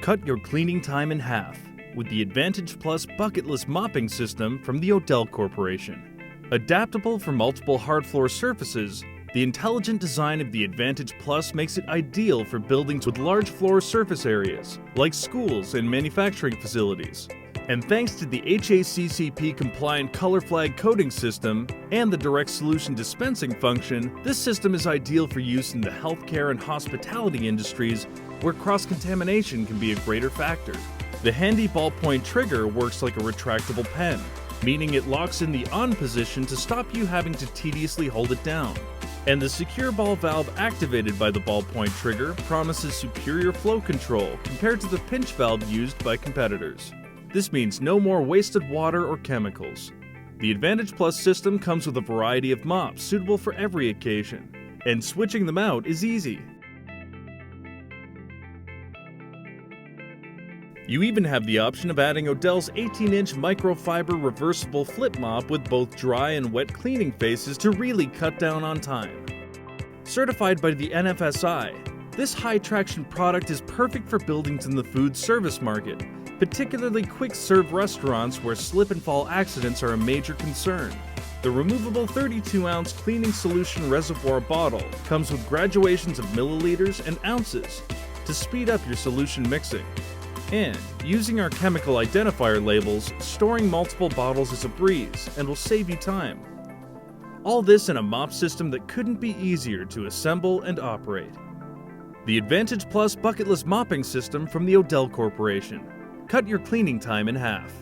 Cut your cleaning time in half with the Advantage Plus Bucketless mopping system from the Odell Corporation. Adaptable for multiple hard floor surfaces, the intelligent design of the Advantage Plus makes it ideal for buildings with large floor surface areas, like schools and manufacturing facilities. And thanks to the HACCP-compliant color flag coating system and the direct solution dispensing function, this system is ideal for use in the healthcare and hospitality industries where cross-contamination can be a greater factor. The handy ballpoint trigger works like a retractable pen, meaning it locks in the on position to stop you having to tediously hold it down. And the secure ball valve activated by the ballpoint trigger promises superior flow control compared to the pinch valve used by competitors. This means no more wasted water or chemicals. The Advantage Plus system comes with a variety of mops suitable for every occasion, and switching them out is easy. You even have the option of adding Odell's 18-inch microfiber reversible flip mop with both dry and wet cleaning faces to really cut down on time. Certified by the NFSI, this high-traction product is perfect for buildings in the food service market, particularly quick-serve restaurants where slip-and-fall accidents are a major concern. The removable 32-ounce cleaning solution reservoir bottle comes with graduations of milliliters and ounces to speed up your solution mixing. And, using our chemical identifier labels, storing multiple bottles is a breeze and will save you time. All this in a mop system that couldn't be easier to assemble and operate. The Advantage Plus Bucketless mopping system from the Odell Corporation. Cut your cleaning time in half.